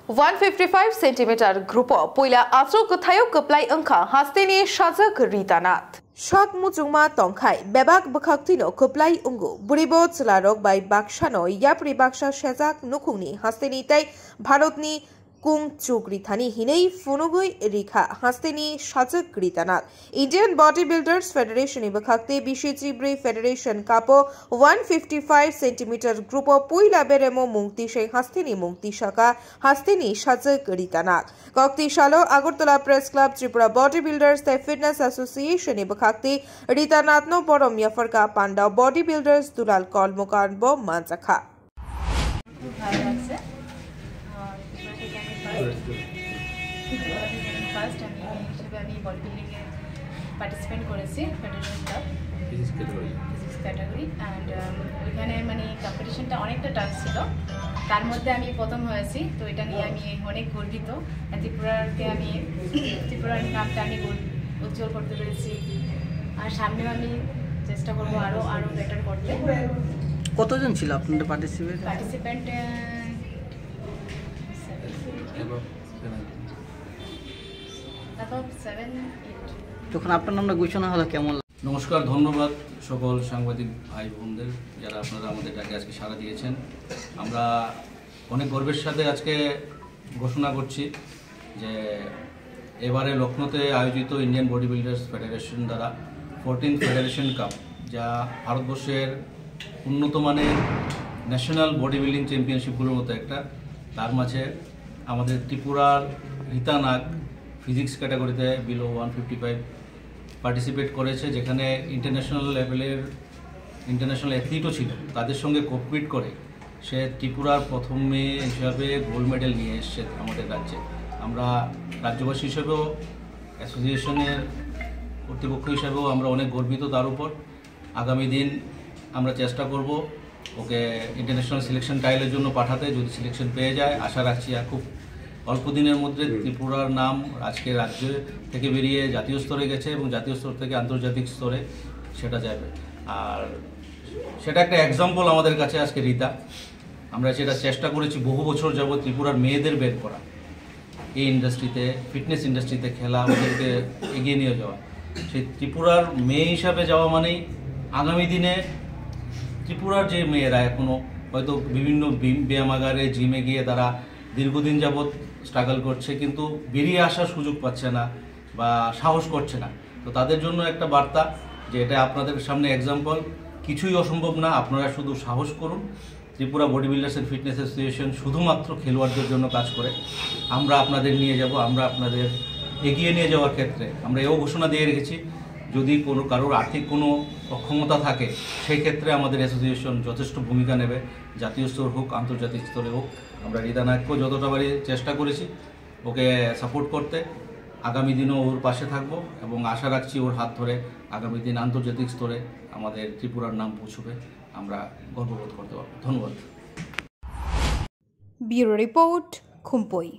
155 centimetre group पहिला आचो कथायो कप्लाई अंखा हास्तेनि साजक रितानाथ शक मुजुंगमा तंखाय बेबाक बखाक्तिनो कप्लाई उंगु बुरिबो चलारक बाय बाक्सानो याप्रि बाक्सा सेजाक नुखुंनि हास्तेनि तै भारतनि कुंग चुगरिथानि हिनै फुनुगुय रिखा हास्तेनि साजक Ritanath Indian body builders federation बखाक्ति बिशिजिब्रि फेडरेशन कापो 155 सेन्टिमिटार ग्रुप पहिला बेरेमो मुंगति से हास्तेनि मुंगति शाखा हास्तेनि साजक रितानाथ कक्ति सालो Agartala press club Tripura body builders the fitness association बखाक्ति रितानाथ नो बरम याफरका पांडा बॉडी बिल्डर्स दुलाल कलमोकान बो मानचाखा ফার্স্ট আমি বডি বিল্ডিং এ পার্টিসিপেট করেছি federation cup physique category and ওখানে মানে কম্পিটিশনটা অনেকটা টাফ ছিল তার মধ্যে আমি প্রথম হয়েছি তো এটা নিয়ে আমি অনেক গর্বিত ত্রিপুরার নামটা আমি উজ্জ্বল করতে পেরেছি আর সামনেও আমি চেষ্টা করব আরো বেটার করতে কতজন ছিল আপনাদের পার্টিসিপেন্ট তখন আপনার নামটা ঘোষণা হলো কেমন? নমস্কার, ধন্যবাদ সকল সাংবাদিক ভাই বোনদের যারা আপনারা আমাদের ডাকে আজকে সাড়া দিয়েছেন। আমরা অনেক গর্বের সাথে আজকে ঘোষণা করছি যে এবারে লখনৌতে আয়োজিত ইন্ডিয়ান বডি বিল্ডার্স ফেডারেশন দ্বারা 14th ফেডারেশন কাপ, যা ভারতবর্ষের উন্নত মানের ন্যাশনাল বডি বিল্ডিং চ্যাম্পিয়নশিপগুলোর মতো একটা, তার মাঝে আমাদের ত্রিপুরার রিতানাথ ফিজিক্স ক্যাটাগরিতে বিলো 155 পার্টিসিপেট করেছে, যেখানে ইন্টারন্যাশনাল লেভেলের ইন্টারন্যাশনাল অ্যাথলিটও ছিল। তাদের সঙ্গে কম্পিট করে সে ত্রিপুরার প্রথম মেয়ে হিসাবে গোল্ড মেডেল নিয়ে এসছে আমাদের রাজ্যে। আমরা রাজ্যবাসী হিসেবেও অ্যাসোসিয়েশনের কর্তৃপক্ষ হিসাবেও আমরা অনেক গর্বিত তার উপর। আগামী দিন আমরা চেষ্টা করব ওকে ইন্টারন্যাশনাল সিলেকশন ট্রায়ালের জন্য পাঠাতে। যদি সিলেকশন পেয়ে যায়, আশা রাখছি আর খুব অল্প দিনের মধ্যে ত্রিপুরার নাম আজকে রাজ্য থেকে বেরিয়ে জাতীয় স্তরে গেছে এবং জাতীয় স্তর থেকে আন্তর্জাতিক স্তরে সেটা যাবে। আর সেটা একটা এক্সাম্পল আমাদের কাছে আজকে রিতা। আমরা সেটা চেষ্টা করেছি বহু বছর যাবৎ ত্রিপুরার মেয়েদের বের করা, এই ইন্ডাস্ট্রিতে, ফিটনেস ইন্ডাস্ট্রিতে খেলা, ওদেরকে এগিয়ে নিয়ে যাওয়া। সেই ত্রিপুরার মেয়ে হিসাবে যাওয়া মানেই আগামী দিনে ত্রিপুরার যে মেয়েরা এখনও হয়তো বিভিন্ন ব্যায়ামাগারে জিমে গিয়ে তারা দীর্ঘদিন যাবৎ স্ট্রাগল করছে, কিন্তু বেরিয়ে আসার সুযোগ পাচ্ছে না বা সাহস করছে না, তো তাদের জন্য একটা বার্তা যে এটা আপনাদের সামনে এক্সাম্পল, কিছুই অসম্ভব না, আপনারা শুধু সাহস করুন। Tripura body builders and fitness association শুধুমাত্র খেলোয়াড়দের জন্য কাজ করে। আমরা আপনাদের নিয়ে যাব, আমরা আপনাদের এগিয়ে নিয়ে যাওয়ার ক্ষেত্রে আমরা এও ঘোষণা দিয়ে রেখেছি, যদি কারোর আর্থিক কোনো অক্ষমতা থাকে সেই ক্ষেত্রে আমাদের অ্যাসোসিয়েশন যথেষ্ট ভূমিকা নেবে, জাতীয় স্তর হোক আন্তর্জাতিক স্তরে হোক। আমরা রিতানাথকেও যতটা পারি চেষ্টা করেছি ওকে সাপোর্ট করতে, আগামী দিনও ওর পাশে থাকব এবং আশা রাখছি ওর হাত ধরে আগামী দিন আন্তর্জাতিক স্তরে আমাদের ত্রিপুরার নাম পৌঁছবে, আমরা গর্ববোধ করতে পারব। ধন্যবাদ। Bureau report, খুম্পই।